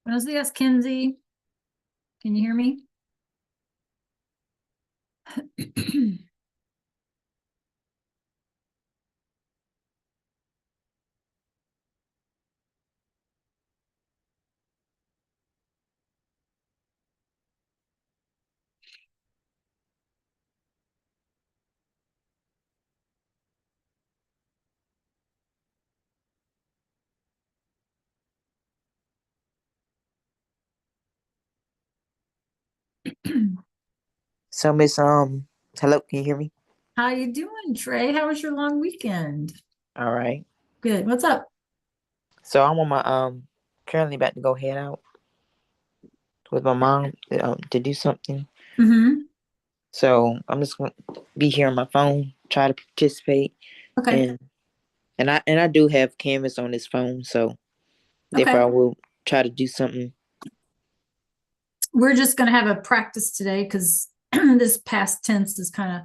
Buenos dias, Kenzie. Can you hear me? So Miss hello, can you hear me? How you doing, Trey? How was your long weekend? All right. Good. What's up? So I'm on my currently about to go head out with my mom to do something. Mm-hmm. So I'm just gonna be here on my phone, try to participate, Okay. and I do have Canvas on this phone, so therefore Okay. I will try to do something. We're just gonna have a practice today because this past tense is kind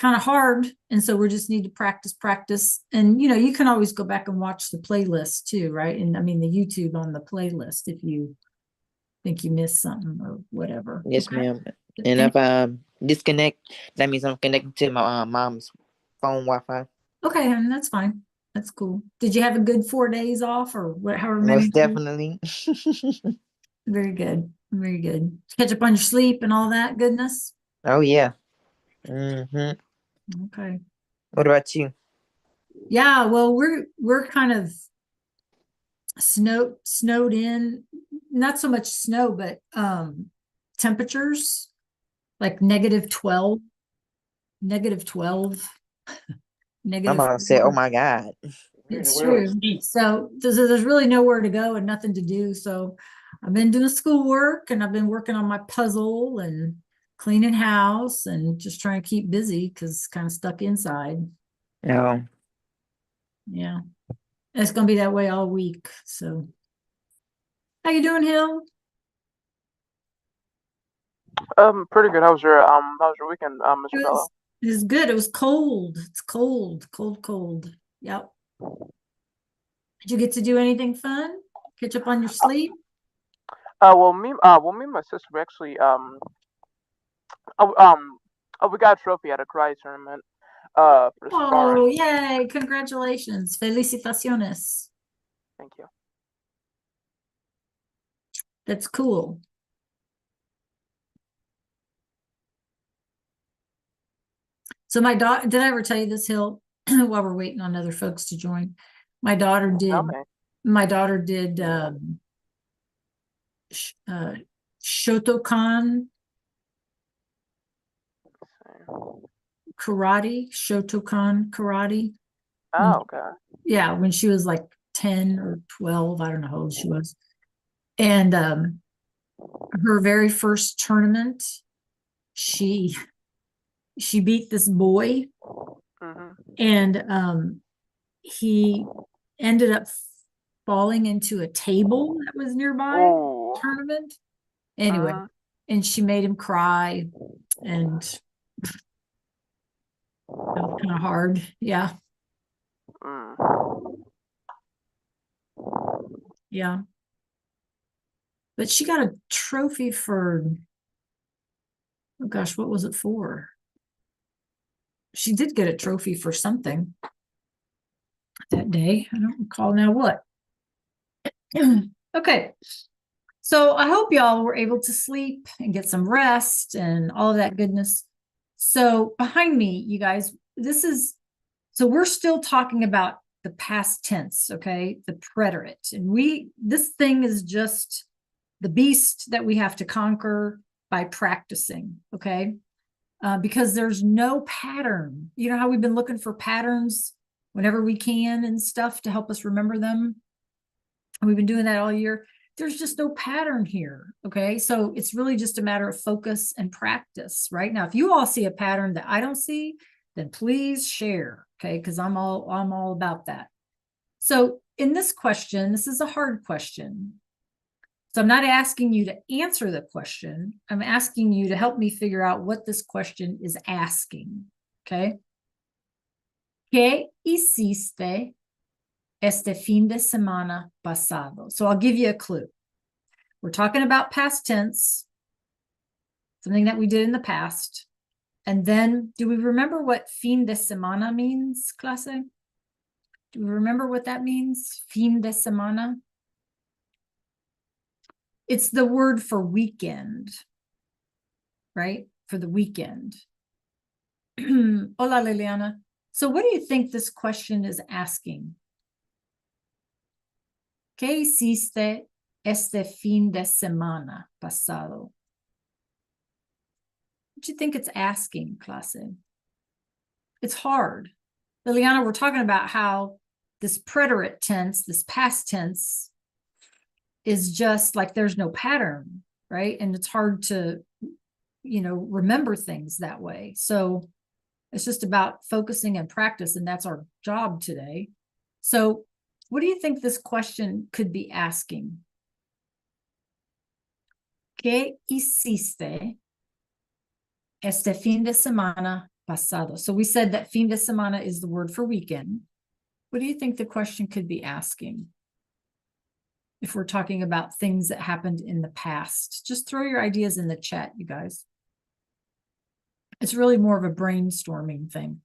of hard, and so we just need to practice. And you can always go back and watch the playlist too, right? And I mean the YouTube on the playlist if you think you missed something or whatever. Yes, Okay. ma'am. And And if I disconnect, that means I'm connected to my mom's phone Wi-Fi. okay, and that's fine. That's cool. Did you have a good 4 days off or what, however many? Most definitely. Very good. Very good. Catch up on your sleep and all that goodness. Oh yeah. Mhm. Okay. What about you? Yeah, well, we're kind of snowed in. Not so much snow, but temperatures like -12, -12, My negative mom said, "Oh 4. my God." It's true. So there's really nowhere to go and nothing to do. So I've been doing schoolwork and I've been working on my puzzle and cleaning house and just trying to keep busy because kind of stuck inside. No. Yeah. And it's gonna be that way all week. So how you doing, Hill? Pretty good. How was your weekend, Mr. Bella? It was good. It was cold. It's cold, cold, cold. Yep. Did you get to do anything fun? Catch up on your sleep? Me and my sister we actually, oh, um, we got a trophy at a karate tournament, for Oh, sparring. yay. Congratulations. Felicitaciones. Thank you. That's cool. So my daughter, did I ever tell you this, Hill, while we're waiting on other folks to join? My daughter Tell did, me. my daughter did uh Shotokan karate, Shotokan karate. When Oh, okay. yeah, when she was like 10 or 12. I don't know how old she was. And her very first tournament, she beat this boy, Mm-hmm. and he ended up falling into a table that was nearby Oh. tournament. Anyway, Mhm. and she made him cry, and that was kind of hard. Yeah, Mm. yeah. But she got a trophy for, oh gosh, what was it for? She did get a trophy for something that day. I don't recall now what. Okay. So I hope y'all were able to sleep and get some rest and all of that goodness. So behind me, you guys, so we're still talking about the past tense, okay? The preterite. And this thing is just the beast that we have to conquer by practicing, okay? Because there's no pattern. You know how we've been looking for patterns whenever we can and stuff to help us remember them? And we've been doing that all year. There's just no pattern here, okay? So it's really just a matter of focus and practice. Right now, if you all see a pattern that I don't see, then please share, okay? Because I'm all about that. So in this question, this is a hard question. So I'm not asking you to answer the question. I'm asking you to help me figure out what this question is asking, okay? ¿Qué hiciste este fin de semana pasado? So I'll give you a clue. We're talking about past tense, something that we did in the past. And then, do we remember what fin de semana means, clase? Do we remember what that means? Fin de semana? It's the word for weekend, right? For the weekend. Hola, Liliana. So what do you think this question is asking? ¿Qué hiciste este fin de semana pasado? What do you think it's asking, clase? It's hard. Liliana, we're talking about how this preterite tense, this past tense, is just like there's no pattern, right? And it's hard to, remember things that way. So it's just about focusing and practice, and that's our job today. So what do you think this question could be asking? ¿Qué hiciste este fin de semana pasado? So we said that fin de semana is the word for weekend. What do you think the question could be asking? If we're talking about things that happened in the past, just throw your ideas in the chat, you guys. It's really more of a brainstorming thing.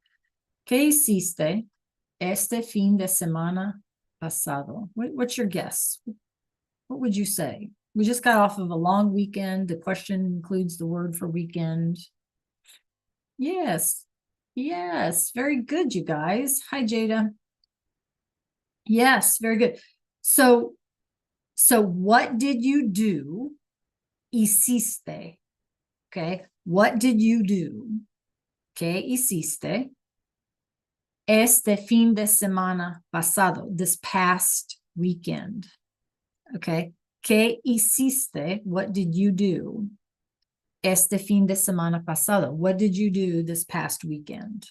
¿Qué hiciste este fin de semana pasado? What's your guess? What would you say? We just got off of a long weekend. The question includes the word for weekend. Yes. Yes. Very good, you guys. Hi, Jada. Yes, very good. So what did you do? Hiciste. Okay. What did you do? ¿Qué hiciste? Este fin de semana pasado, this past weekend. Okay. ¿Qué hiciste? What did you do? Este fin de semana pasado. What did you do this past weekend?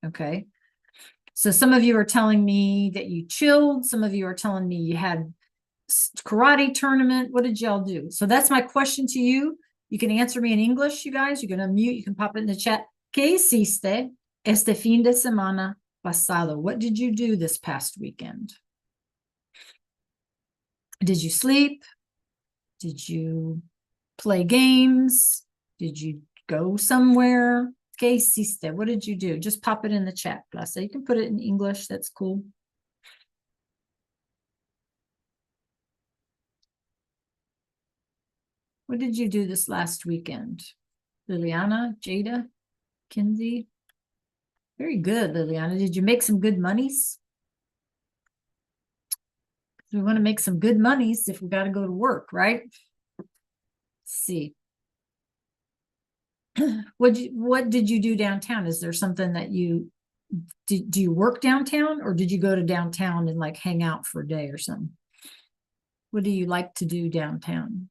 Okay. So some of you are telling me that you chilled. Some of you are telling me you had karate tournament. What did y'all do? So that's my question to you. You can answer me in English, you guys. You can unmute. You can pop it in the chat. ¿Qué hiciste este fin de semana pasado? What did you do this past weekend? Did you sleep? Did you play games? Did you go somewhere? ¿Qué hiciste? What did you do? Just pop it in the chat, Blessa. You can put it in English. That's cool. What did you do this last weekend? Liliana, Jada, Kinsey? Very good, Liliana. Did you make some good monies? We want to make some good monies if we got to go to work, right? Let's see. What did you do downtown? Is there something that you do you work downtown, or did you go to downtown and like hang out for a day or something? What do you like to do downtown?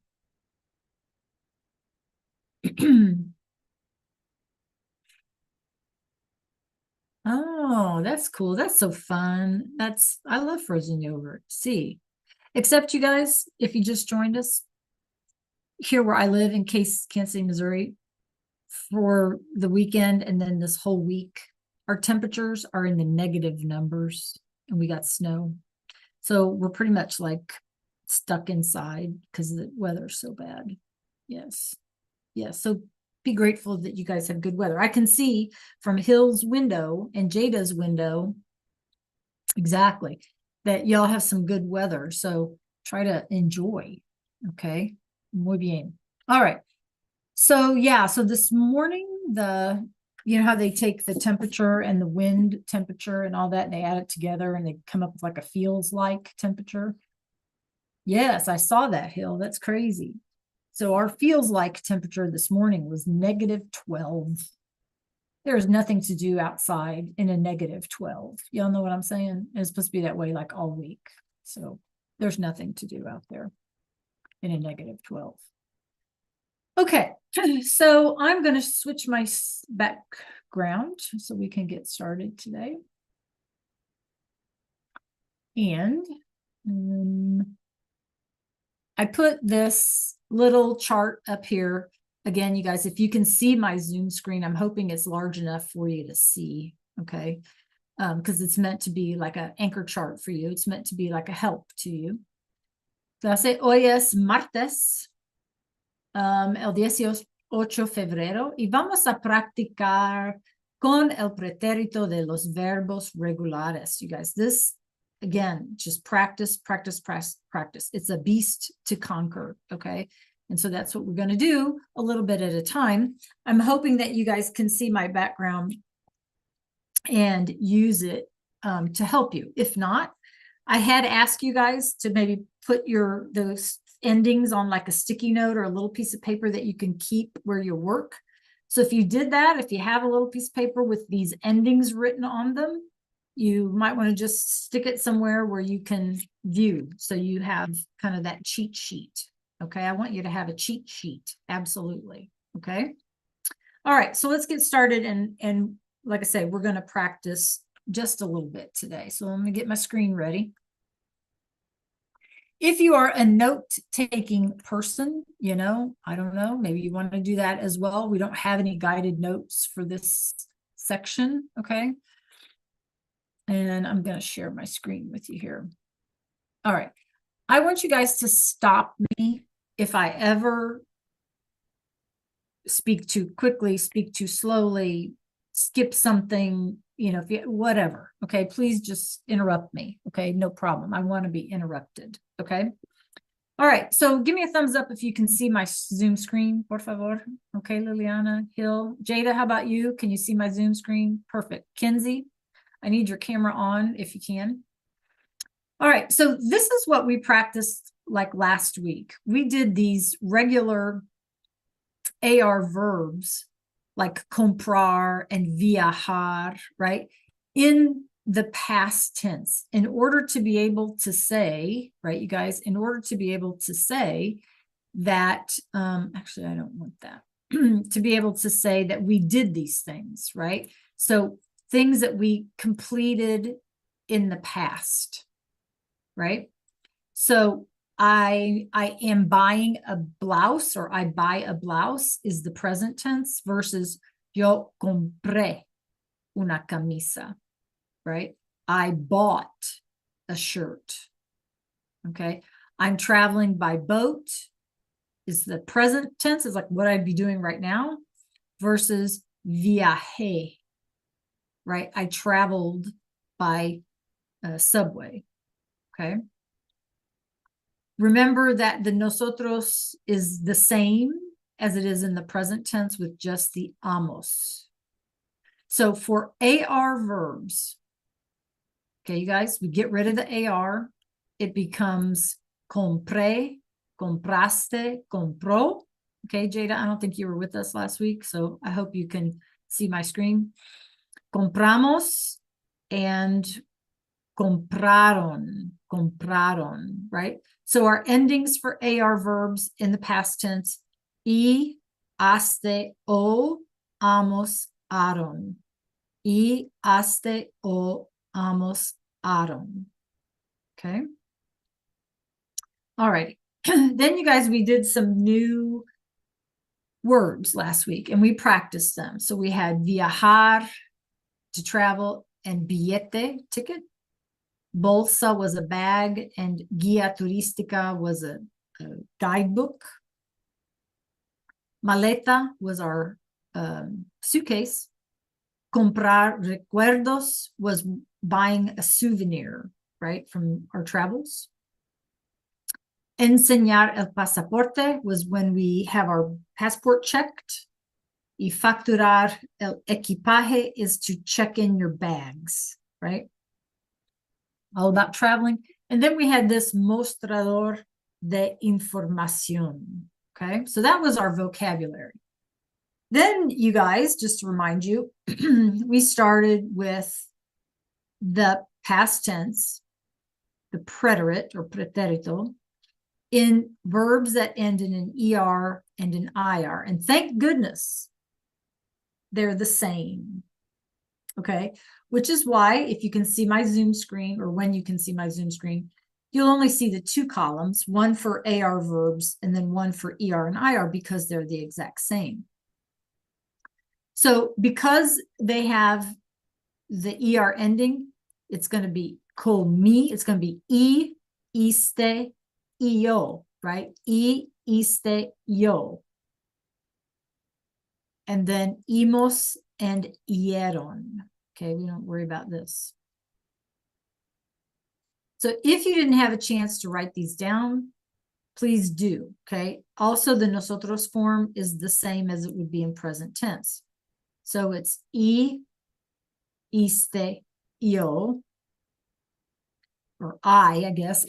Oh, that's cool. That's so fun. I love frozen yogurt. See, except you guys, if you just joined us here where I live in Kansas City, Missouri, for the weekend and then this whole week, our temperatures are in the negative numbers and we got snow. So we're pretty much like stuck inside because the weather's so bad. Yes. Yes. So be grateful that you guys have good weather. I can see from Hill's window and Jada's window exactly that y'all have some good weather. So try to enjoy. Okay. Muy bien. All right. So yeah, so this morning, you know how they take the temperature and the wind temperature and all that, and they add it together and they come up with like a feels like temperature. Yes, I saw that, Hill. That's crazy. So our feels like temperature this morning was -12. There's nothing to do outside in a -12. Y'all know what I'm saying? It's supposed to be that way like all week. So there's nothing to do out there in a -12. Okay, so I'm going to switch my background so we can get started today. And I put this little chart up here. Again, you guys, if you can see my Zoom screen, I'm hoping it's large enough for you to see, okay? Because it's meant to be like an anchor chart for you. It's meant to be like a help to you. Clase, hoy es martes. El 18 de febrero y vamos a practicar con el pretérito de los verbos regulares. You guys, this, again, just practice, practice, practice, practice. It's a beast to conquer, okay? And so that's what we're going to do a little bit at a time. I'm hoping that you guys can see my background and use it to help you. If not, I had asked you guys to maybe put those endings on like a sticky note or a little piece of paper that you can keep where you work. So if you did that, if you have a little piece of paper with these endings written on them, you might want to just stick it somewhere where you can view. So you have kind of that cheat sheet. Okay. I want you to have a cheat sheet. Absolutely. Okay. All right. So let's get started. And like I say, we're going to practice just a little bit today. So let me get my screen ready. If you are a note-taking person, you know, I don't know, maybe you want to do that as well. We don't have any guided notes for this section, okay? And I'm going to share my screen with you here. All right. I want you guys to stop me if I ever speak too quickly, speak too slowly, skip something, you know, whatever. Okay. Please just interrupt me. Okay. No problem. I want to be interrupted. Okay. All right. So give me a thumbs up if you can see my Zoom screen, por favor. Okay. Liliana, Hill, Jada, how about you? Can you see my Zoom screen? Perfect. Kinsey, I need your camera on if you can. All right. So this is what we practiced like last week. We did these regular AR verbs like comprar and viajar, right? In the past tense, in order to be able to say, right, you guys, in order to be able to say that, actually, I don't want that, to be able to say that we did these things, right? So things that we completed in the past, right? So I am buying a blouse, or I buy a blouse is the present tense versus yo compré una camisa, right? I bought a shirt. Okay. I'm traveling by boat is the present tense, is like what I'd be doing right now, versus viajé, right? I traveled by subway. Okay. Remember that the nosotros is the same as it is in the present tense with just the amos. So for AR verbs, okay, you guys, we get rid of the AR. It becomes compré, compraste, compró. Okay, Jada, I don't think you were with us last week, so I hope you can see my screen. compramos and compraron, right? So our endings for AR verbs in the past tense, y, haste, o, amos, aron. Y, haste, o, amos, aron. Okay. All right. Then you guys, we did some new words last week and we practiced them. So we had viajar, to travel, and billete, ticket. Bolsa was a bag, and guía turística was a guidebook. Maleta was our suitcase. Comprar recuerdos was buying a souvenir, right, from our travels. Enseñar el pasaporte was when we have our passport checked. Y facturar el equipaje is to check in your bags, right? All about traveling. And then we had this mostrador de información. Okay, so that was our vocabulary. Then you guys, just to remind you, we started with the past tense, the preterite or preterito, in verbs that end in an ER and an IR. And thank goodness they're the same. Okay, which is why if you can see my Zoom screen, or when you can see my Zoom screen, you'll only see the two columns, one for AR verbs and then one for ER and IR, because they're the exact same. So because they have the ER ending, it's going to be comí, it's going to be I, iste, yo, right? I, iste, yo. And then imos and hieron. Okay, we don't worry about this. So if you didn't have a chance to write these down, please do, okay? Also, the nosotros form is the same as it would be in present tense. So it's I, iste, yo, or I guess.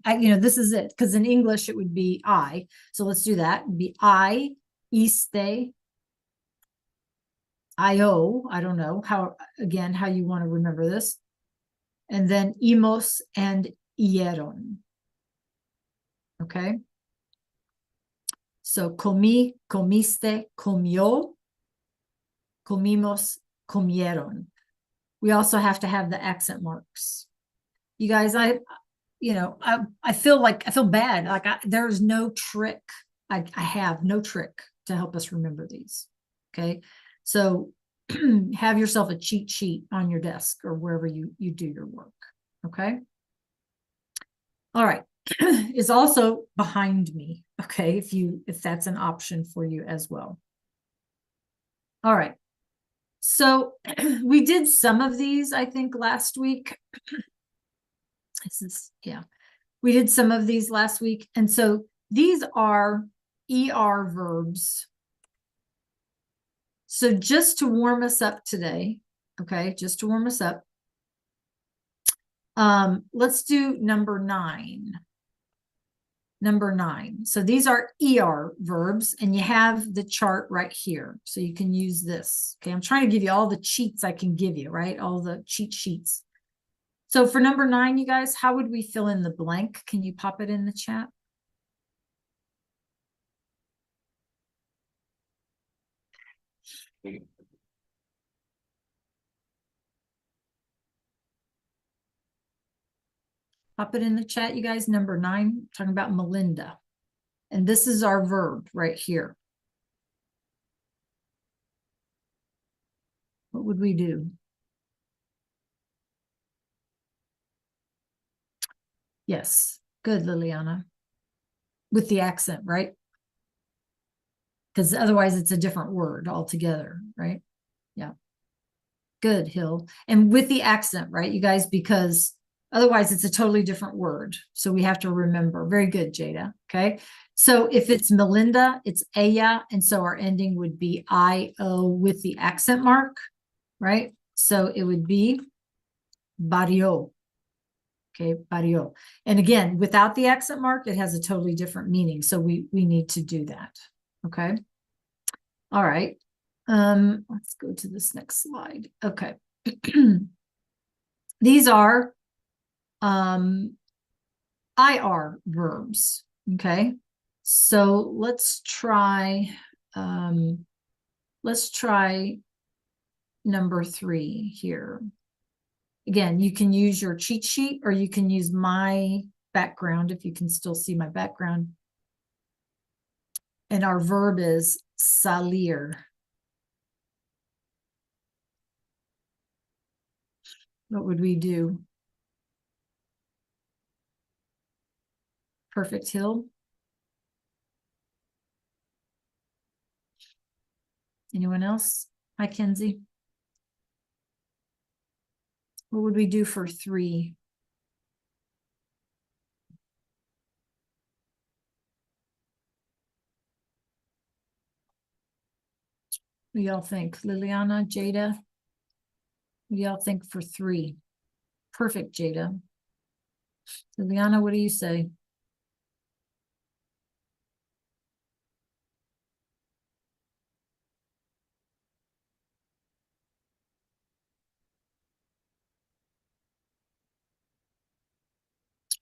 This is it, because in English it would be I. So let's do that. It'd be I, iste, io, I don't know how you want to remember this. And then imos and hieron. Okay. So comí, comiste, comió, comimos, comieron. We also have to have the accent marks. You guys, I feel bad. Like there's no trick. I have no trick to help us remember these. Okay. So have yourself a cheat sheet on your desk or wherever you do your work. Okay. All right. It's also behind me. Okay. If that's an option for you as well. All right. So we did some of these, I think, last week. We did some of these last week. And so these are ER verbs. So just to warm us up today, okay, just to warm us up, let's do number 9. Number 9. So these are ER verbs, and you have the chart right here. So you can use this. Okay, I'm trying to give you all the cheats I can give you, right? All the cheat sheets. So for number 9, you guys, how would we fill in the blank? Can you pop it in the chat? Pop it in the chat, you guys. Number 9, talking about Melinda. And this is our verb right here. What would we do? Yes. Good, Liliana. With the accent, right? Because otherwise it's a different word altogether, right? Yeah. Good, Hill. And with the accent, right, you guys, because otherwise it's a totally different word. So we have to remember. Very good, Jada. Okay. So if it's Melinda, it's ella. And so our ending would be I-O with the accent mark, right? So it would be barrio. Okay, barrio. And again, without the accent mark, it has a totally different meaning. So we need to do that. Okay. All right. Let's go to this next slide. Okay. These are IR verbs. Okay. So let's try number 3 here. Again, you can use your cheat sheet or you can use my background if you can still see my background. And our verb is salir. What would we do? Perfect Hill. Anyone else? Hi, Kenzie. What would we do for 3? What do y'all think? Liliana, Jada? What do y'all think for 3? Perfect, Jada. Liliana, what do you say?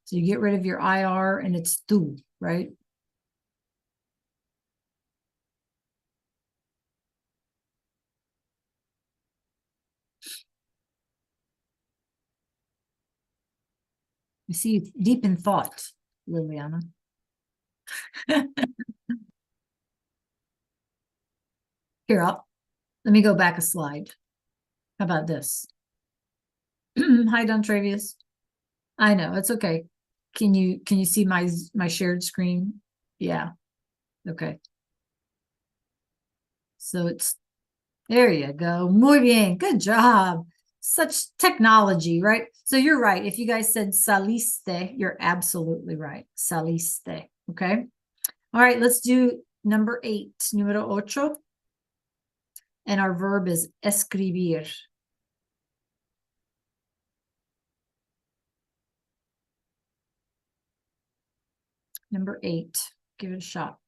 So you get rid of your IR and it's tu, right? You see, deep in thought, Liliana. Here up. Let me go back a slide. How about this? Hi, Don Travius. I know, it's okay. Can you see my shared screen? Yeah. Okay. So it's there you go. Muy bien. Good job. Such technology, right? So you're right. If you guys said saliste, you're absolutely right. Saliste. Okay. All right, let's do number 8, número 8. And our verb is escribir. Number 8. Give it a shot.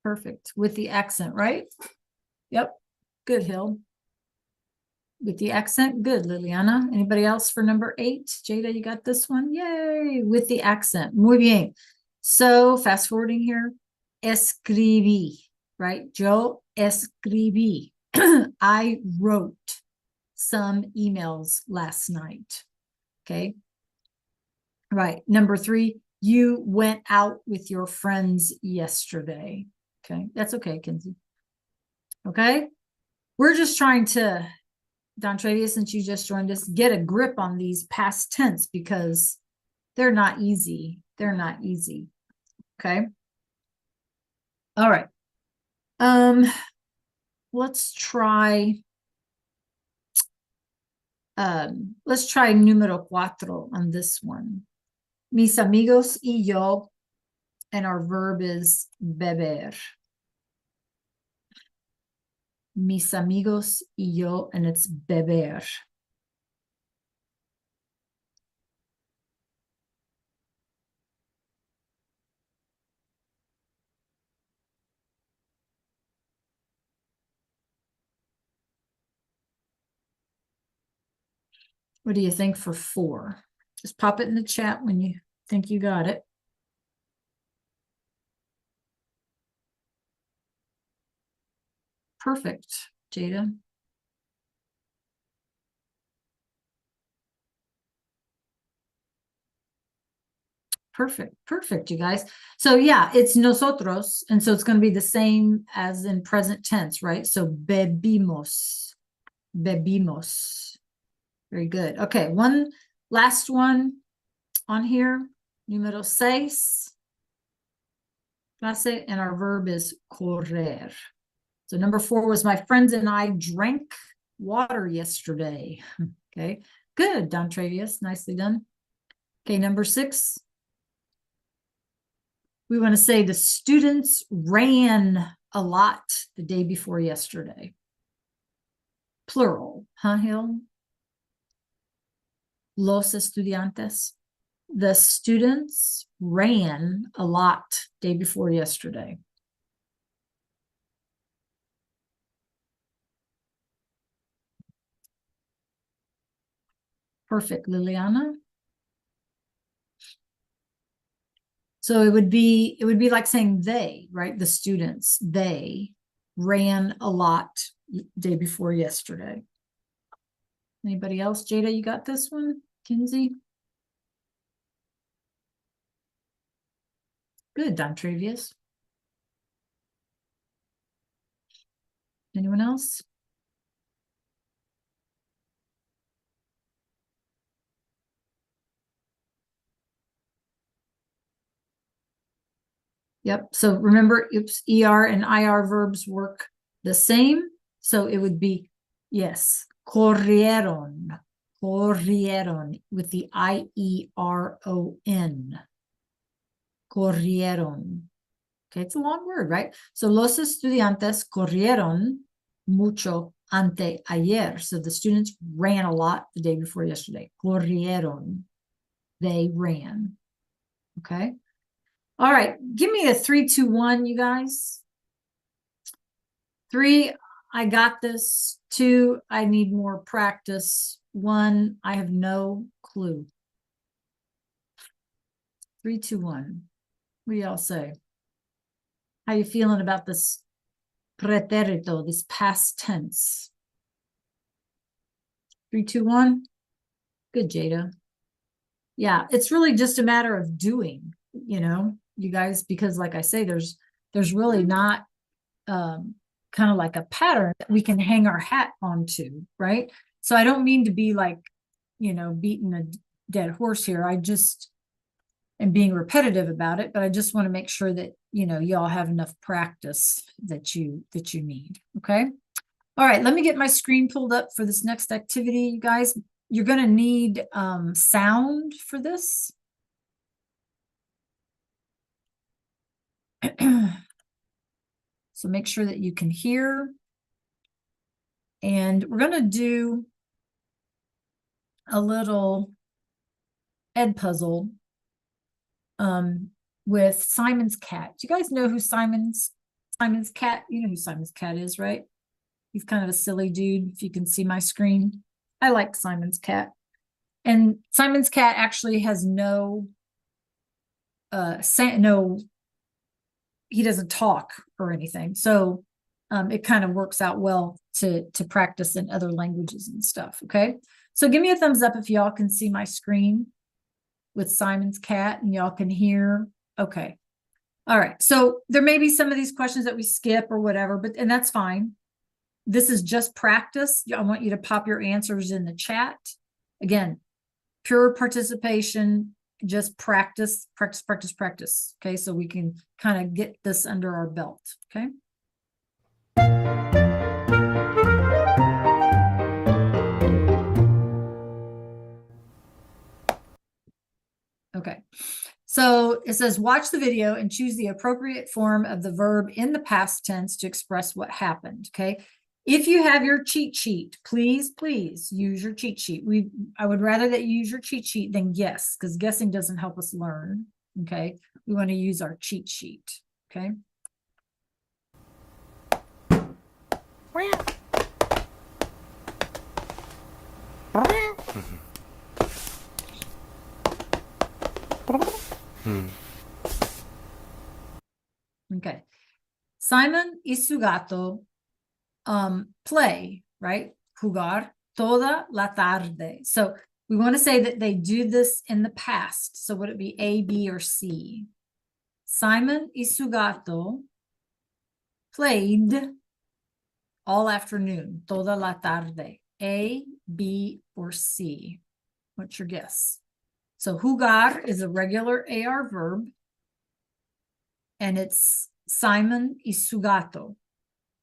Perfect. With the accent, right? Yep. Good, Hill. With the accent, good, Liliana. Anybody else for number 8? Jada, you got this one? Yay! With the accent. Muy bien. So fast forwarding here. Escribí, right? Yo escribí. I wrote some emails last night. Okay. Right. Number 3, you went out with your friends yesterday. Okay. That's okay, Kinsey. Okay. We're just trying to, Don Travius, since you just joined us, get a grip on these past tense because they're not easy. They're not easy. Okay. All right. Let's try número 4 on this one. Mis amigos y yo, and our verb is beber. Mis amigos y yo, and it's beber. What do you think for 4? Just pop it in the chat when you think you got it. Perfect, Jada. Perfect, you guys. So yeah, it's nosotros, and so it's going to be the same as in present tense, right? So bebimos, bebimos. Very good. Okay, one last one on here, número 6. Clase, and our verb is correr. So number 4 was my friends and I drank water yesterday. Okay, good, Don Travius, nicely done. Okay, number 6. We want to say the students ran a lot the day before yesterday. Plural, huh, Hill? Los estudiantes. The students ran a lot day before yesterday. Perfect, Liliana. So it would be like saying they, right? The students, they ran a lot day before yesterday. Anybody else? Jada, you got this one? Kinsey? Good, Don Travius. Anyone else? Yep. So remember, oops, ER and IR verbs work the same. So it would be, yes, corrieron, corrieron with the IERON. Corrieron. Okay, it's a long word, right? So los estudiantes corrieron mucho anteayer. So the students ran a lot the day before yesterday. Corrieron. They ran. Okay. All right. Give me a 3, 2, 1, you guys. 3, I got this. 2, I need more practice. 1, I have no clue. 3, 2, 1. What do y'all say? How you feeling about this pretérito, this past tense? 3, 2, 1. Good, Jada. Yeah, it's really just a matter of doing, you know, you guys, because like I say, there's really not kind of like a pattern that we can hang our hat onto, right? So I don't mean to be like, you know, beating a dead horse here. I just am being repetitive about it, but I just want to make sure that, you know, y'all have enough practice that you need. Okay. All right. Let me get my screen pulled up for this next activity, you guys. You're going to need sound for this. So make sure that you can hear. And we're going to do a little Edpuzzle with Simon's cat. Do you guys know who Simon's cat? You know who Simon's cat is, right? He's kind of a silly dude, if you can see my screen. I like Simon's cat. And Simon's cat actually has no he doesn't talk or anything. So it kind of works out well to practice in other languages and stuff. Okay. So give me a thumbs up if y'all can see my screen with Simon's cat and y'all can hear. Okay. All right. So there may be some of these questions that we skip or whatever, and that's fine. This is just practice. I want you to pop your answers in the chat. Again, pure participation, just practice, practice, practice, practice. Okay, so we can kind of get this under our belt. Okay. Okay. So it says, watch the video and choose the appropriate form of the verb in the past tense to express what happened. Okay. If you have your cheat sheet, please use your cheat sheet. I would rather that you use your cheat sheet than guess, because guessing doesn't help us learn. Okay. We want to use our cheat sheet. Okay. Okay. Simon y su gato play, right? Jugar toda la tarde. So we want to say that they do this in the past. So would it be A, B, or C? Simon y su gato played all afternoon, toda la tarde. A, B, or C? What's your guess? So jugar is a regular AR verb. And it's Simon y su gato.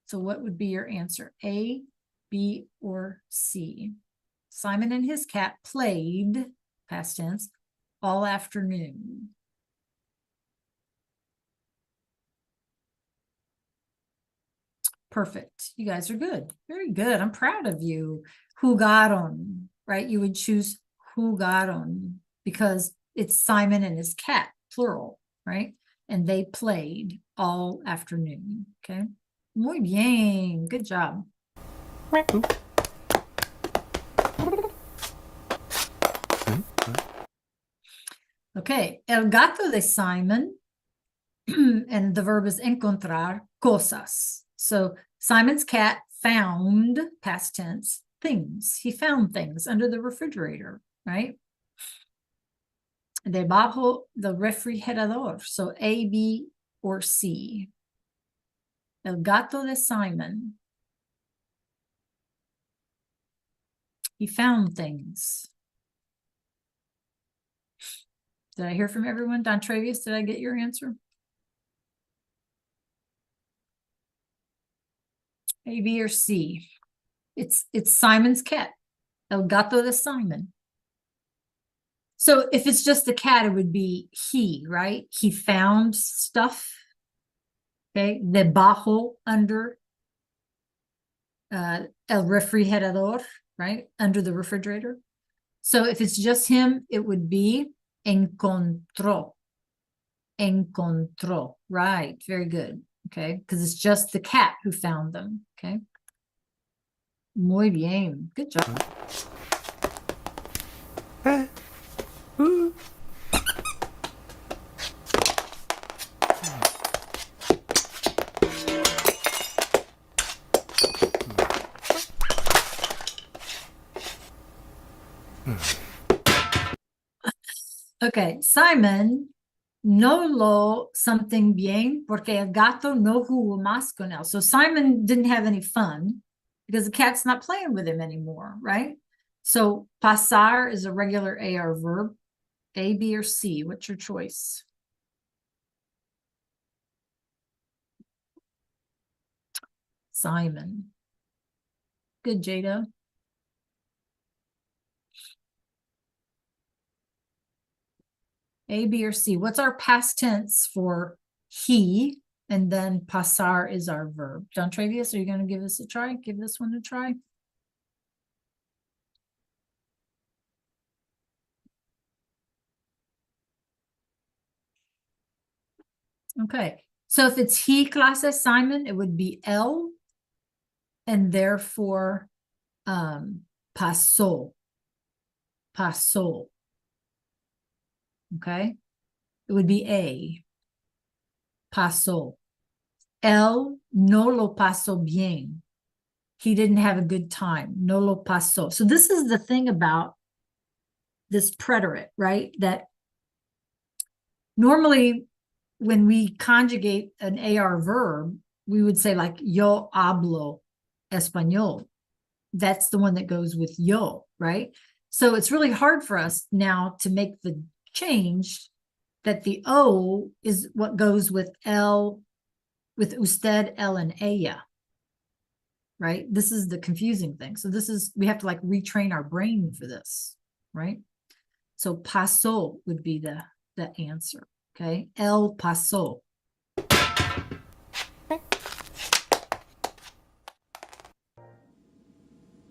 So what would be your answer? A, B, or C? Simon and his cat played, past tense, all afternoon. Perfect. You guys are good. Very good. I'm proud of you. Jugaron, right? You would choose jugaron, because it's Simon and his cat, plural, right? And they played all afternoon. Okay. Muy bien. Good job. Okay. El gato de Simon, and the verb is encontrar cosas. So Simon's cat found, past tense, things. He found things under the refrigerator, right? Debajo the refrigerador. So A, B, or C. El gato de Simon. He found things. Did I hear from everyone? Don Travius, did I get your answer? A, B, or C? It's Simon's cat. El gato de Simon. So if it's just a cat, it would be he, right? He found stuff. Okay. Debajo, under. El refrigerador, right? Under the refrigerator. So if it's just him, it would be encontró. Encontró. Right. Very good. Okay. Because it's just the cat who found them. Okay. Muy bien. Good job. Okay, Simon no lo something bien porque el gato no jugó más con él. So Simon didn't have any fun because the cat's not playing with him anymore, right? So pasar is a regular AR verb. A, B, or C? What's your choice? Simon. Good, Jada. A, B, or C? What's our past tense for he? And then pasar is our verb. John Travius, are you going to give this a try? Give this one a try. Okay, so if it's he clase Simon, it would be L, and therefore pasó. Pasó. Okay, it would be A. Pasó. Él no lo pasó bien. He didn't have a good time. No lo pasó. So this is the thing about this preterite, right? That normally when we conjugate an AR verb, we would say like yo hablo español. That's the one that goes with yo, right? So it's really hard for us now to make the change that the O is what goes with L, with usted, el, and ella, right? This is the confusing thing. So this is, we have to like retrain our brain for this, right? So pasó would be the answer, okay? El pasó.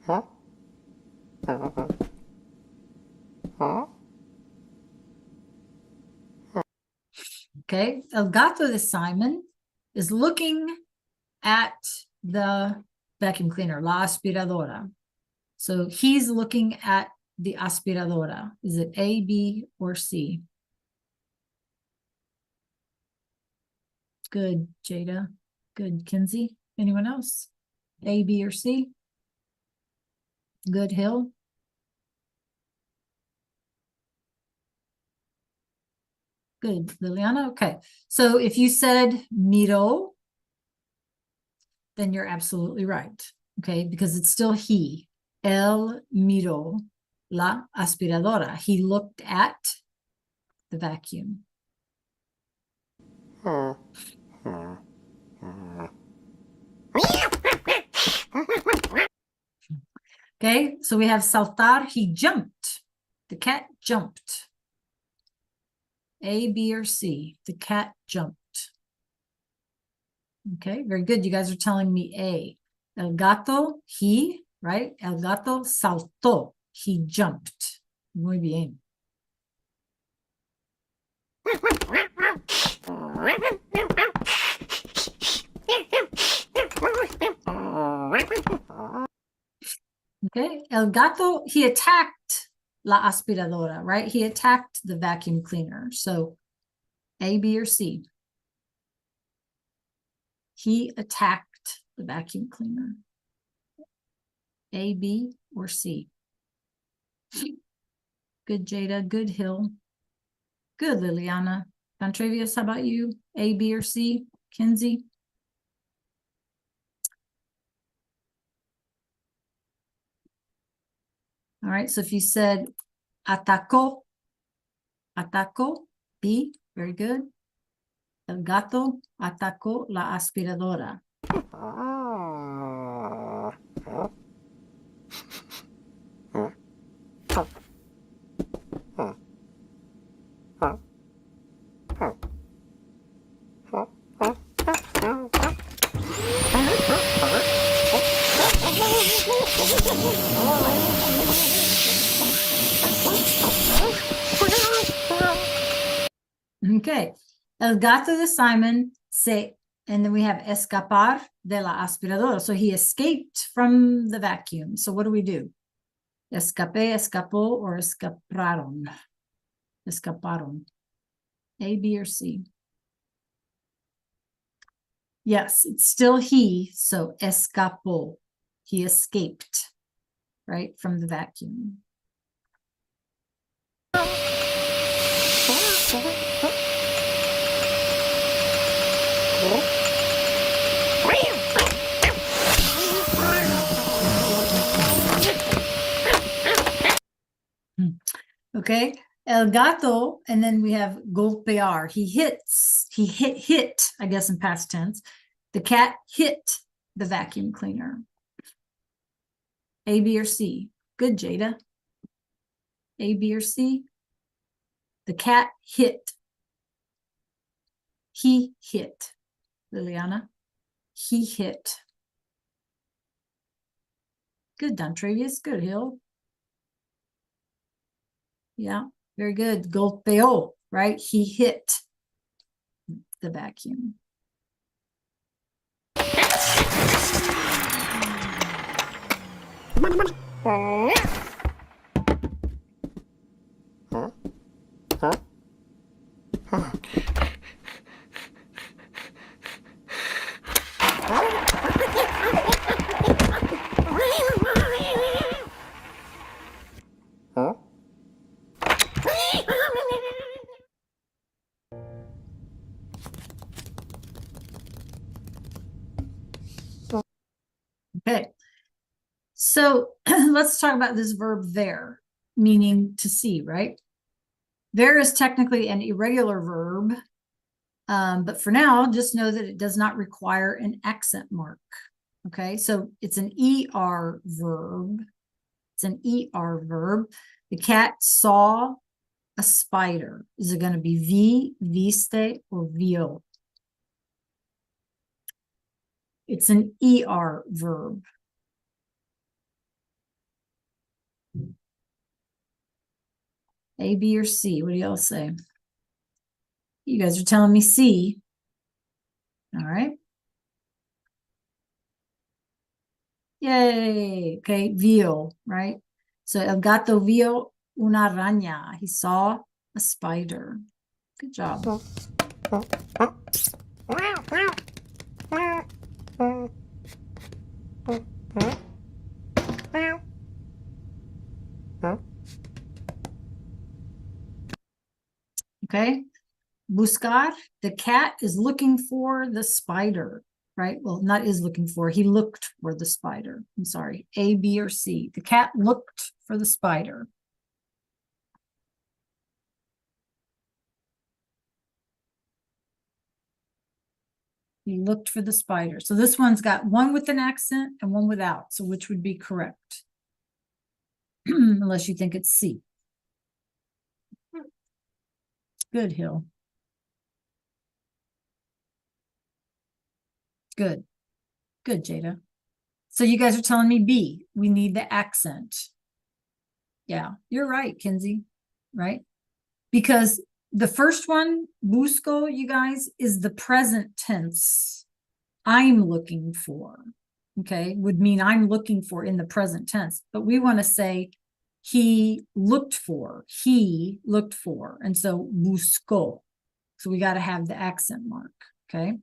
Huh? Huh? Okay, El gato de Simon is looking at the vacuum cleaner, la aspiradora. So he's looking at the aspiradora. Is it A, B, or C? Good, Jada. Good, Kinsey. Anyone else? A, B, or C? Good, Hill. Good, Liliana. Okay, so if you said miro, then you're absolutely right. Okay, because it's still he. Él miró la aspiradora. He looked at the vacuum. Okay, so we have saltar. He jumped. The cat jumped. A, B, or C? The cat jumped. Okay, very good. You guys are telling me A. El gato, he, right? El gato saltó. He jumped. Muy bien. Okay. El gato, he attacked la aspiradora, right? He attacked the vacuum cleaner. So A, B, or C. He attacked the vacuum cleaner. A, B, or C. Good, Jada. Good, Hill. Good, Liliana. Dontravius, how about you? A, B, or C? Kinsey? All right, so if you said atacó, B, very good. El gato atacó la aspiradora. Okay. El gato de Simon se, and then we have escapar de la aspiradora. So he escaped from the vacuum. So what do we do? Escapé, escapó, or escaparon? Escaparon. A, B, or C? Yes, it's still he. So escapó. He escaped, right, from the vacuum. Okay, el gato, and then we have golpear. He hit, I guess in past tense. The cat hit the vacuum cleaner. A, B, or C? Good, Jada. A, B, or C? The cat hit. He hit. Liliana? He hit. Good, Dontravius. Good, Hill. Yeah, very good. Golpeó, right? He hit the vacuum. Okay, so let's talk about this verb ver, meaning to see, right? Ver is technically an irregular verb, but for now, just know that it does not require an accent mark. Okay, so it's an ER verb. It's an ER verb. The cat saw a spider. Is it going to be vi, viste, or vio? It's an ER verb. A, B, or C? What do y'all say? You guys are telling me C. All right. Yay. Okay, vio, right? So el gato vio una araña. He saw a spider. Good job. Okay. Buscar, the cat is looking for the spider, right? Well, not is looking for, he looked for the spider. I'm sorry, A, B, or C. The cat looked for the spider. He looked for the spider. So this one's got one with an accent and one without. So which would be correct? Unless you think it's C. Good, Hill. Good. Good, Jada. So you guys are telling me B, we need the accent. Yeah, you're right, Kinsey, right? Because the first one, busco, you guys, is the present tense. I'm looking for, okay, would mean I'm looking for in the present tense, but we want to say he looked for, and so buscó. So we got to have the accent mark, okay?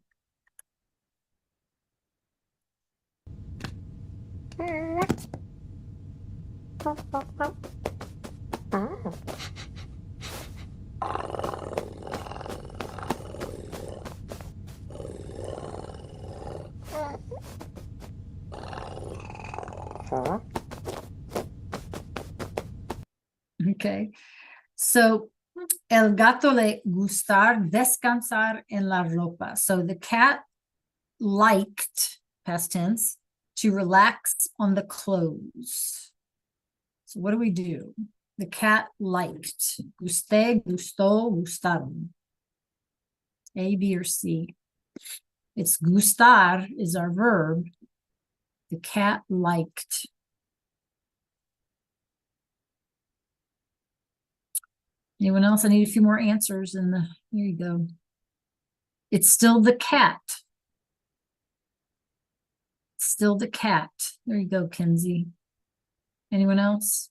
Okay, so el gato le gustar descansar en la ropa. So the cat liked, past tense, to relax on the clothes. So what do? The cat liked. Gusté, gustó, gustaron. A, B, or C. It's gustar is our verb. The cat liked. Anyone else? I need a few more answers in the, here you go. It's still the cat. Still the cat. There you go, Kinsey. Anyone else?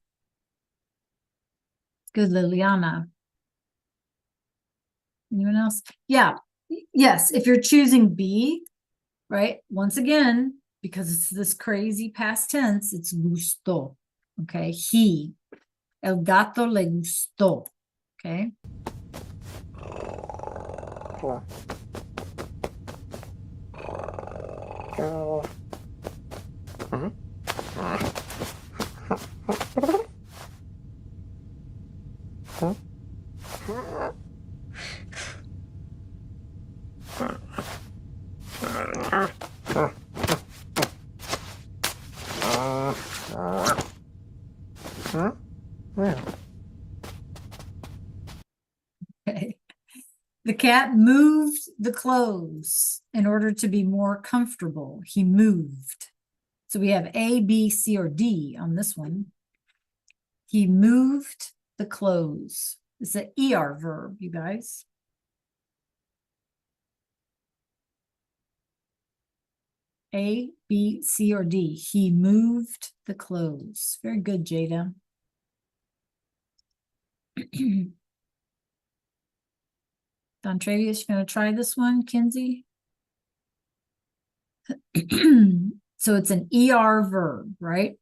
Good, Liliana. Anyone else? Yeah. Yes, if you're choosing B, right? Once again, because it's this crazy past tense, it's gustó. Okay, he. El gato le gustó. Okay. Okay. The cat moved the clothes in order to be more comfortable. He moved. So we have A, B, C, or D on this one. He moved the clothes. It's an ER verb, you guys. A, B, C, or D. He moved the clothes. Very good, Jada. Don Travius, you going to try this one, Kinsey? So it's an ER verb, right?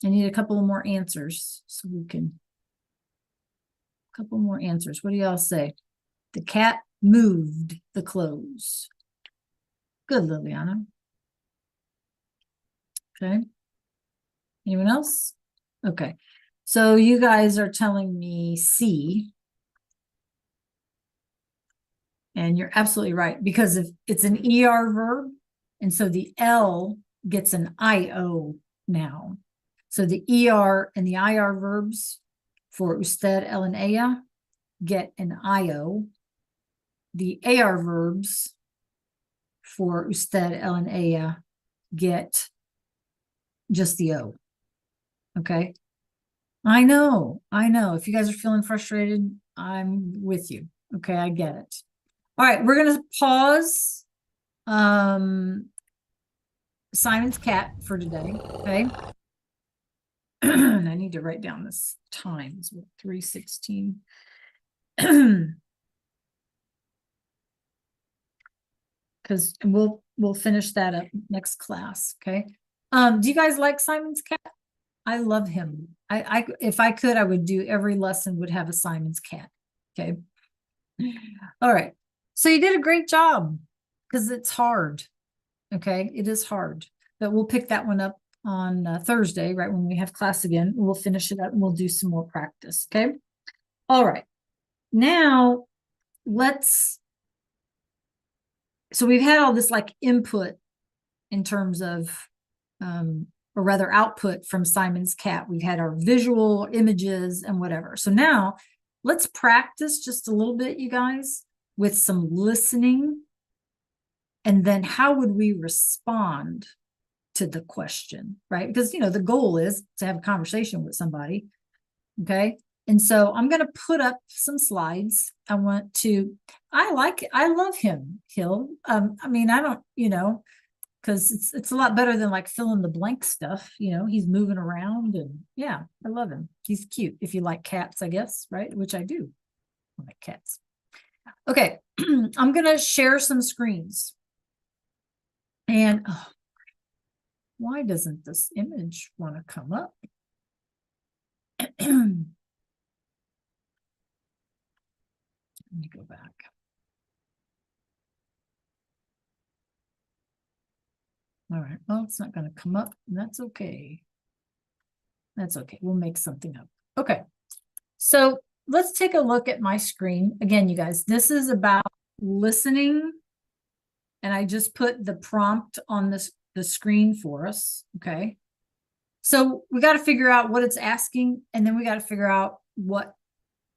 I need a couple more answers so we can. A couple more answers. What do y'all say? The cat moved the clothes. Good, Liliana. Okay. Anyone else? Okay. So you guys are telling me C. And you're absolutely right, because if it's an ER verb, and so the L gets an IO now. So the ER and the IR verbs for usted, él, and ella get an IO. The AR verbs for usted, él, and ella get just the O. Okay. I know. If you guys are feeling frustrated, I'm with you. Okay, I get it. All right, we're gonna pause Simon's cat for today. Okay. And I need to write down this times with 3:16. Because we'll finish that up next class. Okay. Do you guys like Simon's cat? I love him. I if I could, I would do every lesson would have a Simon's cat. Okay. All right. So you did a great job because it's hard. Okay. It is hard, but we'll pick that one up on Thursday, right? When we have class again, we'll finish it up and we'll do some more practice. Okay. All right. Now so we've had all this like input in terms of, or rather output from Simon's cat. We've had our visual images and whatever. So now let's practice just a little bit, you guys, with some listening. And then how would we respond to the question, right? Because, you know, the goal is to have a conversation with somebody. Okay. And so I'm going to put up some slides. I love him, Hill. I mean, I don't, you know, because it's a lot better than like fill in the blank stuff. You know, he's moving around and yeah, I love him. He's cute. If you like cats, I guess, right? Which I do. I like cats. Okay. I'm going to share some screens. And why doesn't this image want to come up? Let me go back. All right. Well, it's not going to come up. And that's okay. That's okay. We'll make something up. Okay. So let's take a look at my screen. Again, you guys, this is about listening. And I just put the prompt on the screen for us. Okay. So we got to figure out what it's asking, and then we got to figure out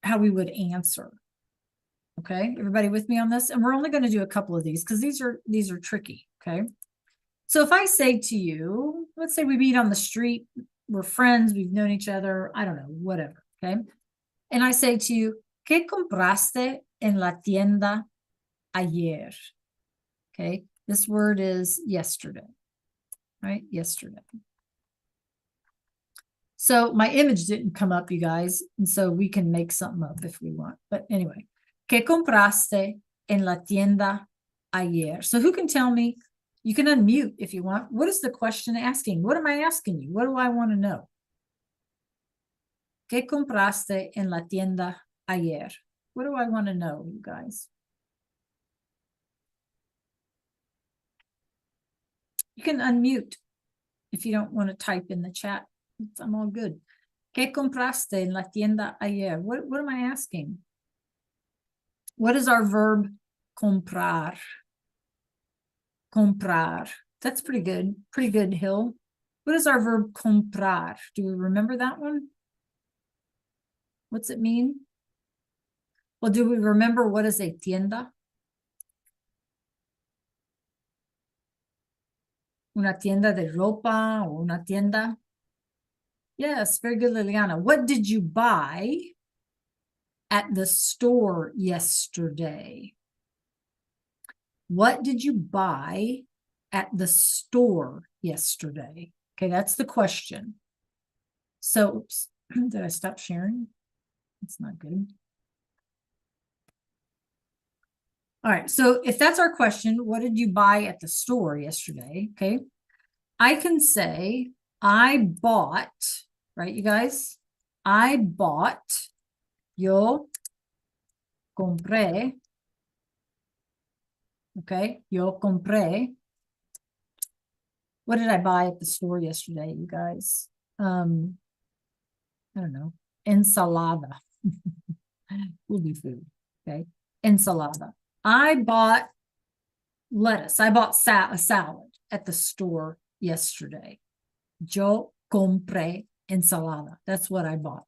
how we would answer. Okay. Everybody with me on this? And we're only going to do a couple of these because these are tricky. Okay. So if I say to you, let's say we meet on the street, we're friends, we've known each other, I don't know, whatever. Okay. And I say to you, ¿Qué compraste en la tienda ayer? Okay. This word is yesterday, right? Yesterday. So my image didn't come up, you guys. And so we can make something up if we want. But anyway, ¿Qué compraste en la tienda ayer? So who can tell me? You can unmute if you want. What is the question asking? What am I asking you? What do I want to know? ¿Qué compraste en la tienda ayer? What do I want to know, you guys? You can unmute if you don't want to type in the chat. I'm all good. ¿Qué compraste en la tienda ayer? What am I asking? What is our verb comprar? Comprar. That's pretty good. Pretty good, Hill. What is our verb comprar? Do we remember that one? What's it mean? Well, do we remember what is a tienda? Una tienda de ropa o una tienda? Yes, very good, Liliana. What did you buy at the store yesterday? What did you buy at the store yesterday? Okay, that's the question. So, oops, did I stop sharing? That's not good. All right, so if that's our question, what did you buy at the store yesterday? Okay, I can say, I bought, right, you guys? I bought, yo compré, okay, yo compré. What did I buy at the store yesterday, you guys? I don't know, ensalada. We'll do food, okay? Ensalada. I bought lettuce. I bought a salad at the store yesterday. Yo compré ensalada. That's what I bought.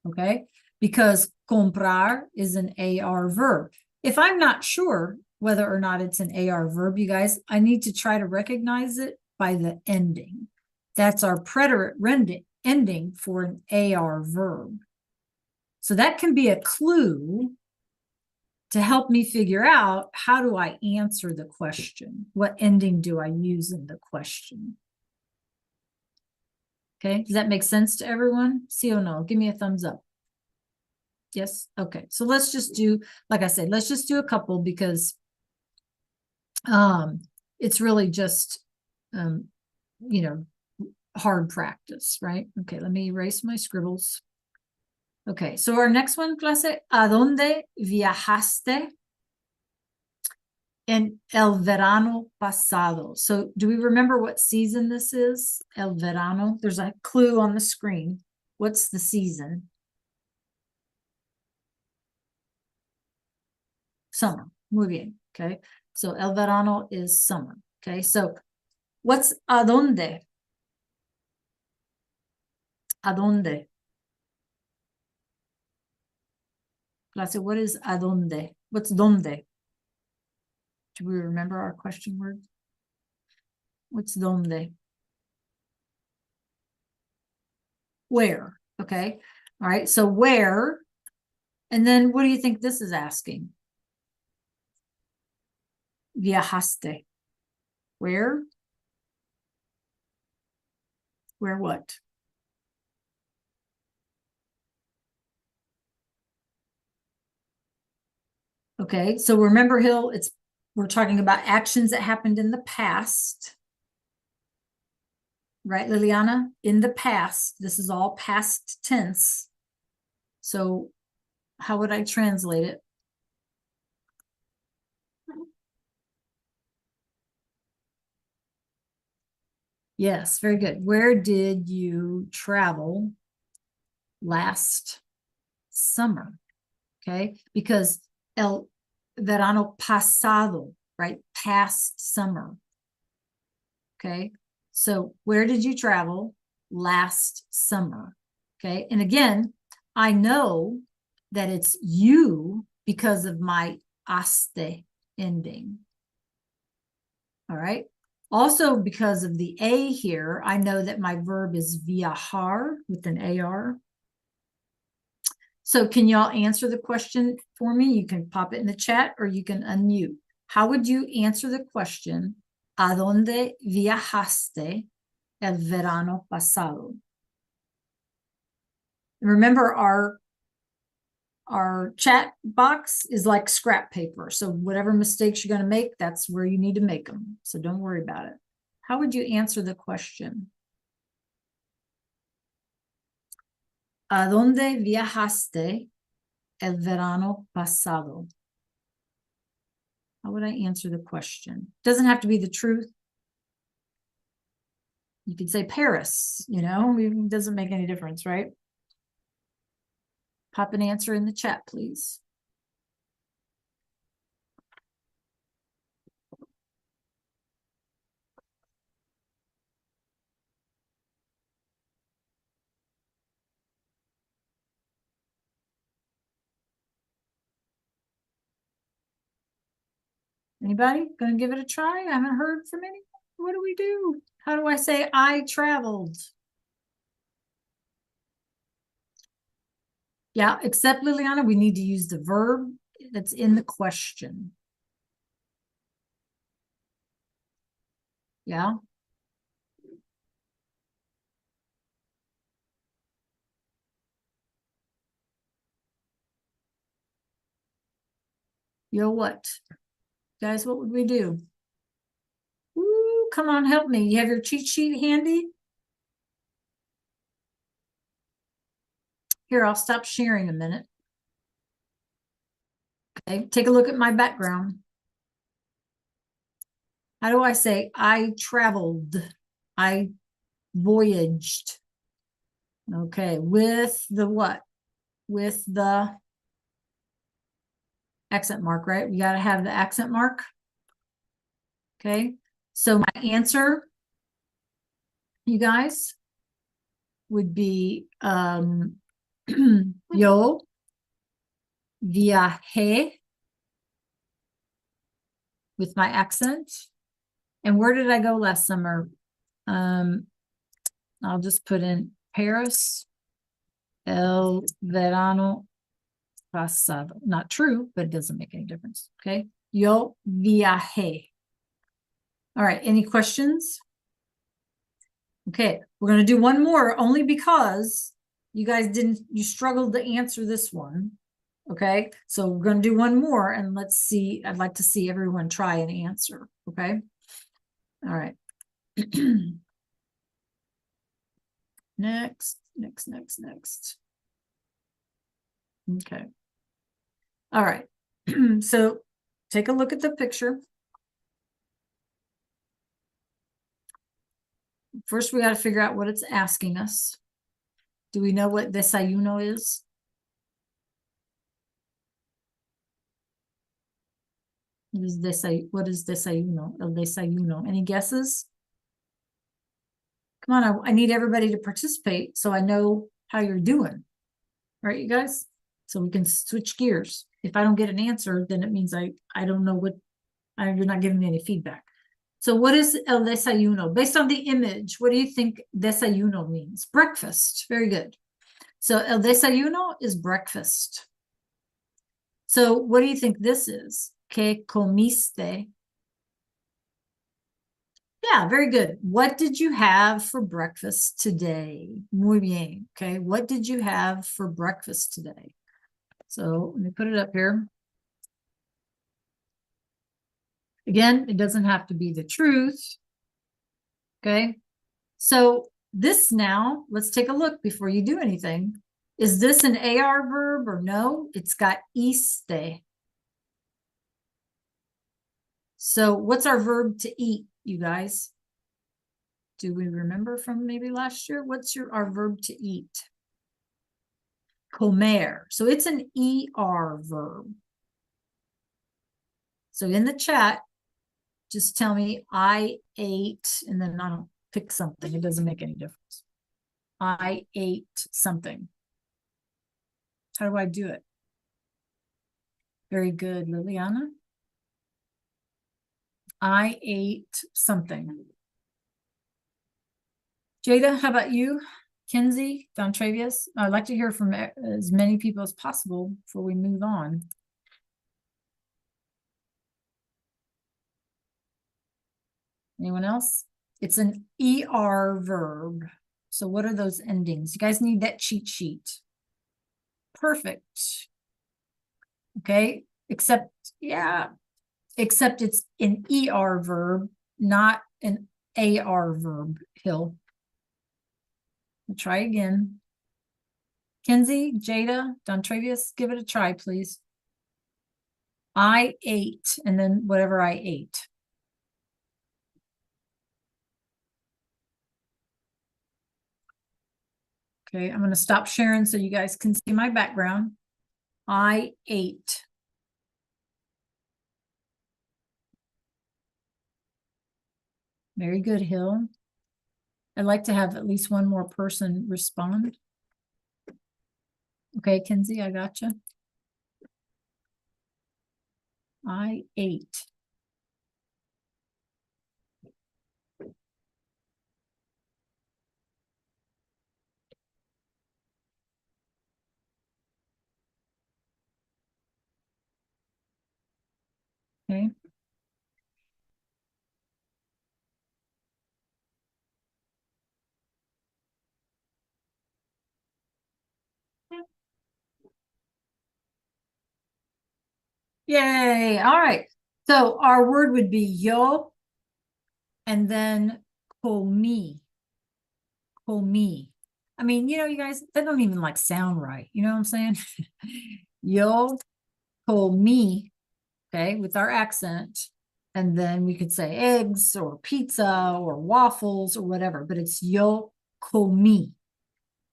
Okay? Because comprar is an AR verb. If I'm not sure whether or not it's an AR verb, you guys, I need to try to recognize it by the ending. That's our preterite ending for an AR verb. So that can be a clue to help me figure out how do I answer the question? What ending do I use in the question? Okay, does that make sense to everyone? See or no? Give me a thumbs up. Yes, okay. So let's just do, like I said, let's just do a couple because it's really just, you know, hard practice, right? Okay, let me erase my scribbles. Okay, so our next one, clase, ¿a dónde viajaste en el verano pasado? So do we remember what season this is? El verano. There's a clue on the screen. What's the season? Summer. Muy bien. Okay, so el verano is summer. Okay, so what's ¿a dónde? ¿A dónde? Clase, what is ¿a dónde? What's dónde? Do we remember our question word? What's donde? Where? Okay. All right. So where? And then what do you think this is asking? Viajaste. Where? Where what? Okay. So remember, Hill, we're talking about actions that happened in the past. Right, Liliana? In the past. This is all past tense. So how would I translate it? Yes, very good. Where did you travel last summer? Okay, because el verano pasado, right? Past summer. Okay, so where did you travel last summer? Okay, and again, I know that it's you because of my aste ending. All right. Also, because of the A here, I know that my verb is viajar with an AR. So can y'all answer the question for me? You can pop it in the chat or you can unmute. How would you answer the question? ¿A dónde viajaste el verano pasado? Remember, our chat box is like scrap paper. So whatever mistakes you're going to make, that's where you need to make them. So don't worry about it. How would you answer the question? ¿A dónde viajaste el verano pasado? How would I answer the question? Doesn't have to be the truth. You could say Paris, it doesn't make any difference, right? Pop an answer in the chat, please. Anybody gonna give it a try? I haven't heard from anyone. What do we do? How do I say I traveled? Yeah, except Liliana, we need to use the verb that's in the question. Yeah. Yo, what? Guys, what would we do? Ooh, come on, help me. You have your cheat sheet handy? Here, I'll stop sharing a minute. Okay, take a look at my background. How do I say I traveled? I voyaged. Okay, with the what? With the accent mark, right? We got to have the accent mark. Okay, so my answer, you guys, would be yo viajé with my accent. And where did I go last summer? I'll just put in Paris el verano pasado. Not true, but it doesn't make any difference. Okay. Yo viajé. All right. Any questions? Okay. We're going to do one more only because you guys you struggled to answer this one. Okay. So we're going to do one more and let's see. I'd like to see everyone try and answer. Okay. All right. Next. Okay. All right. So take a look at the picture. First, we got to figure out what it's asking us. Do we know what desayuno is? What is desayuno? El desayuno. Any guesses? Come on, I need everybody to participate so I know how you're doing. Right, you guys? So we can switch gears. If I don't get an answer, then it means I don't know what, you're not giving me any feedback. So what is el desayuno? Based on the image, what do you think desayuno means? Breakfast. Very good. So el desayuno is breakfast. So what do you think this is? ¿Qué comiste? Yeah, very good. What did you have for breakfast today? Muy bien. Okay, what did you have for breakfast today? So let me put it up here. Again, it doesn't have to be the truth. Okay, so this now, let's take a look before you do anything. Is this an AR verb or no? It's got iste. So what's our verb to eat, you guys? Do we remember from maybe last year? What's our verb to eat? Comer. So it's an ER verb. So in the chat, just tell me I ate, and then I'll pick something. It doesn't make any difference. I ate something. How do I do it? Very good, Liliana. I ate something. Jada, how about you? Kenzie, Don Travius? I'd like to hear from as many people as possible before we move on. Anyone else? It's an ER verb. So what are those endings? You guys need that cheat sheet. Perfect. Okay, except it's an ER verb, not an AR verb, Hill. I'll try again. Kenzie, Jada, Don Travius, give it a try, please. I ate, and then whatever I ate. Okay, I'm going to stop sharing so you guys can see my background. I ate. Very good, Hill. I'd like to have at least one more person respond. Okay, Kenzie, I got you. I ate. Okay. Yay. All right. So our word would be yo and then comí. Comí. I mean, you know, you guys, that don't even like sound right. You know what I'm saying? Yo comí, okay, with our accent. And then we could say eggs or pizza or waffles or whatever, but it's yo comí.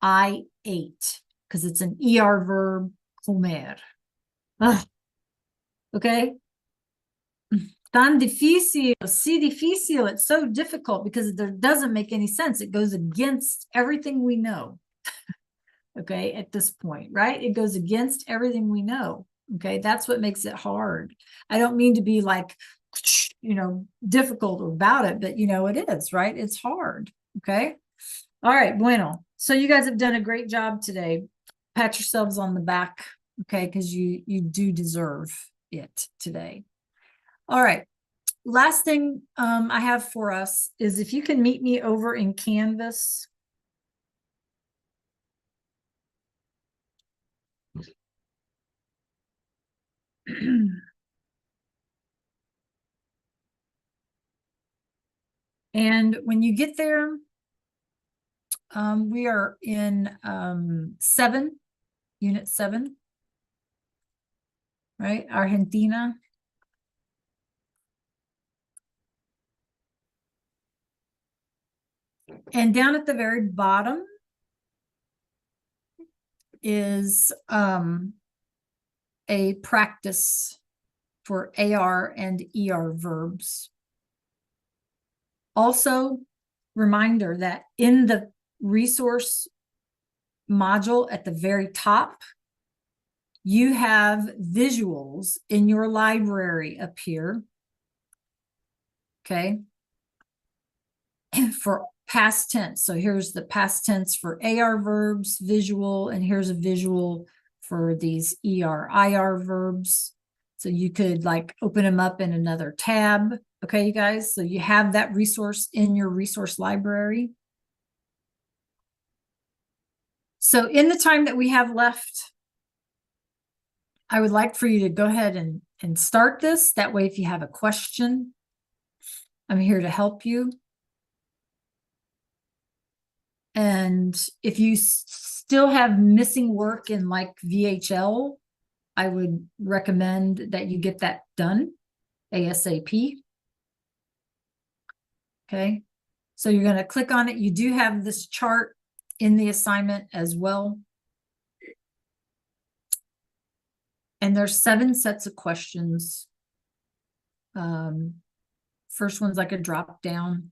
I ate, because it's an ER verb, comer. Ugh. Okay. Tan difícil, sí difícil. It's so difficult because it doesn't make any sense. It goes against everything we know. Okay, at this point, right? It goes against everything we know. Okay, that's what makes it hard. I don't mean to be like, you know, difficult about it, but you know, it is, right? It's hard. Okay. All right, bueno. So you guys have done a great job today. Pat yourselves on the back, okay, because you do deserve it today. All right. Last thing I have for us is if you can meet me over in Canvas. And when you get there, we are in unit 7, right? Argentina. And down at the very bottom is a practice for AR and ER verbs. Also, reminder that in the resource module at the very top, you have visuals in your library up here. Okay. for past tense. So here's the past tense for AR verbs, visual, and here's a visual for these ER, IR verbs. So you could like open them up in another tab. Okay, you guys, so you have that resource in your resource library. So in the time that we have left, I would like for you to go ahead and start this. That way, if you have a question, I'm here to help you. And if you still have missing work in like VHL, I would recommend that you get that done ASAP. Okay, so you're going to click on it. You do have this chart in the assignment as well. And there's 7 sets of questions. First one's like a drop down.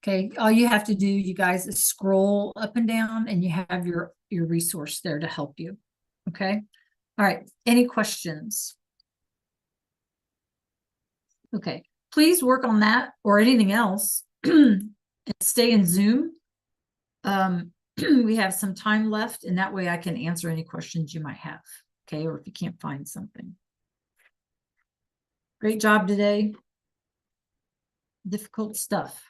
Okay, all you have to do, you guys, is scroll up and down and you have your resource there to help you. Okay, all right, any questions? Okay, please work on that or anything else and stay in Zoom. We have some time left and that way I can answer any questions you might have. Okay, or if you can't find something. Great job today. Difficult stuff.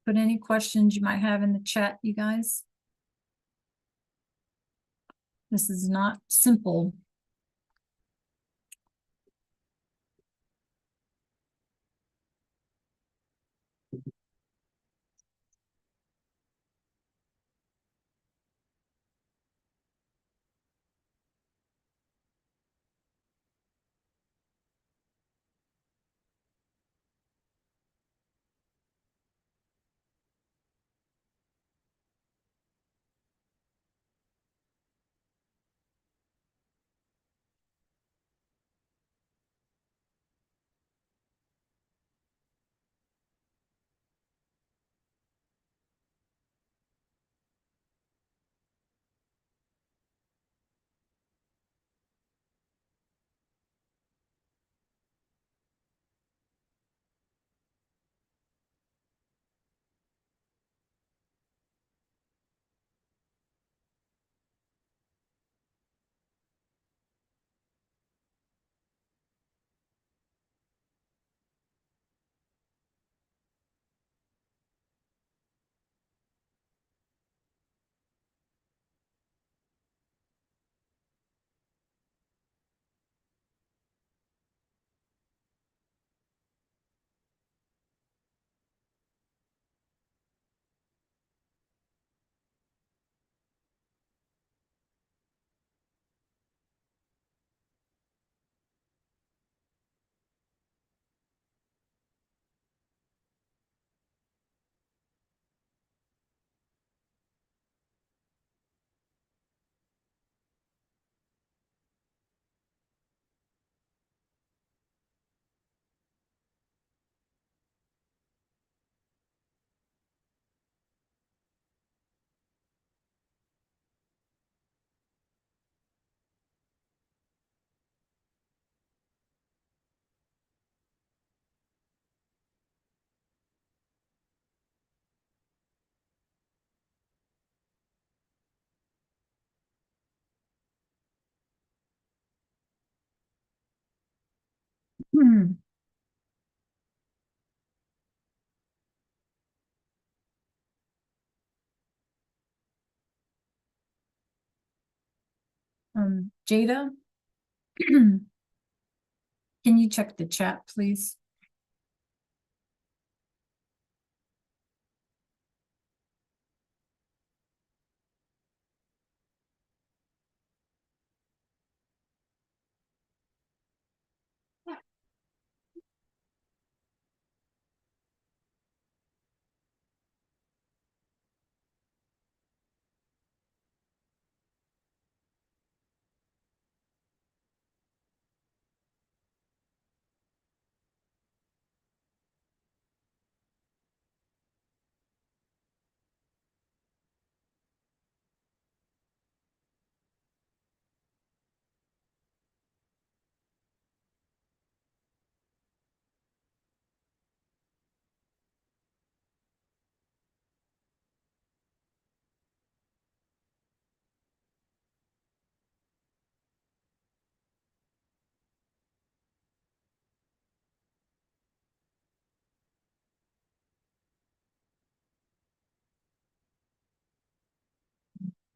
Put any questions you might have in the chat, you guys. This is not simple. Hmm. Jada, can you check the chat, please?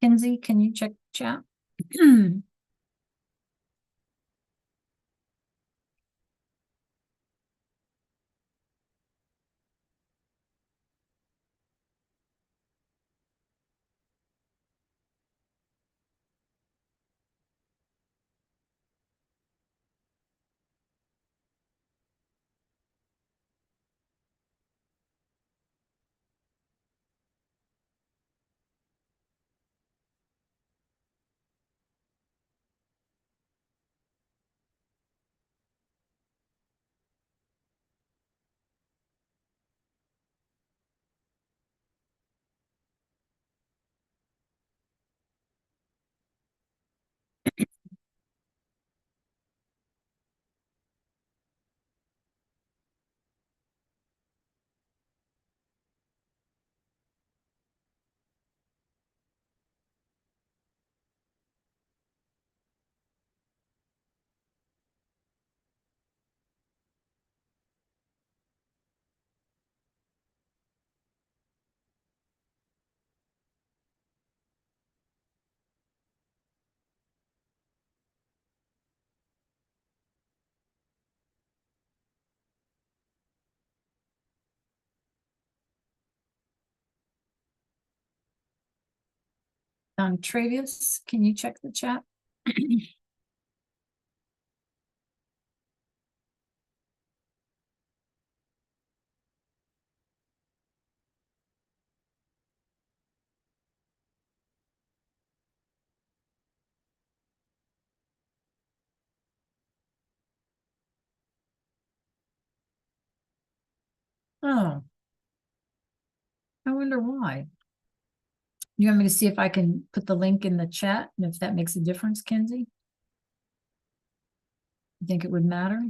Kenzie, can you check the chat? Travius, can you check the chat? Oh. I wonder why. You want me to see if I can put the link in the chat and if that makes a difference, Kenzie? You think it would matter?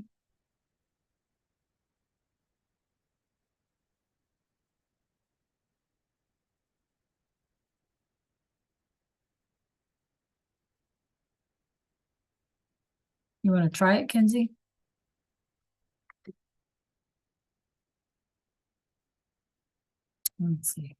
You want to try it, Kenzie? Let's see.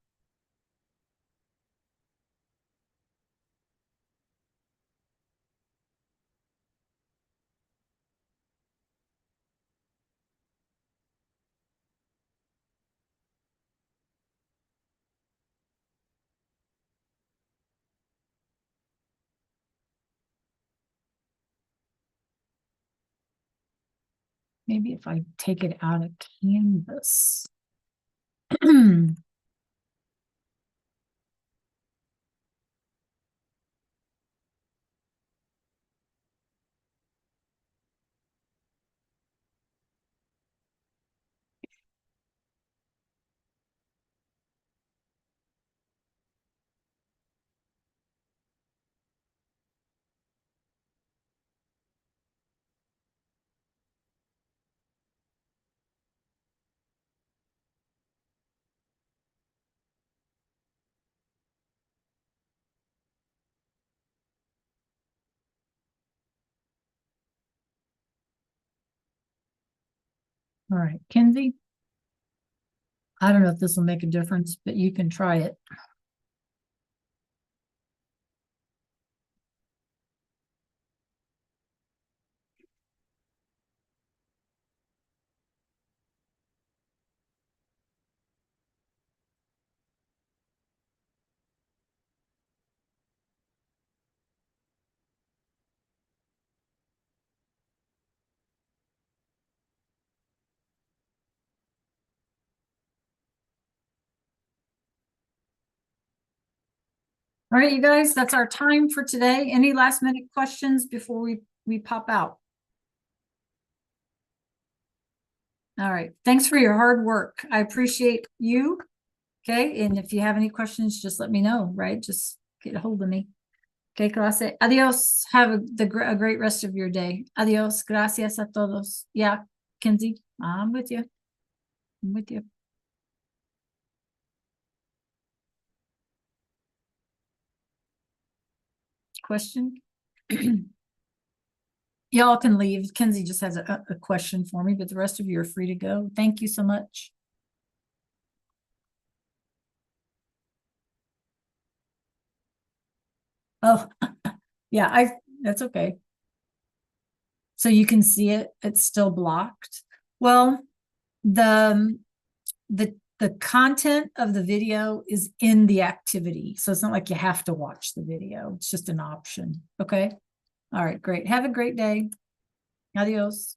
Maybe if I take it out of Canvas. All right, Kenzie. I don't know if this will make a difference, but you can try it. All right, you guys, that's our time for today. Any last minute questions before we pop out? All right, thanks for your hard work. I appreciate you. Okay, and if you have any questions, just let me know, right? Just get a hold of me. Okay, clase. Adios. Have a great rest of your day. Adios. Gracias a todos. Yeah, Kenzie, I'm with you. I'm with you. Question? Y'all can leave. Kenzie just has a question for me, but the rest of you are free to go. Thank you so much. Oh, yeah, that's okay. So you can see it, it's still blocked. Well, the content of the video is in the activity. So it's not like you have to watch the video. It's just an option. Okay. All right, great. Have a great day. Adios.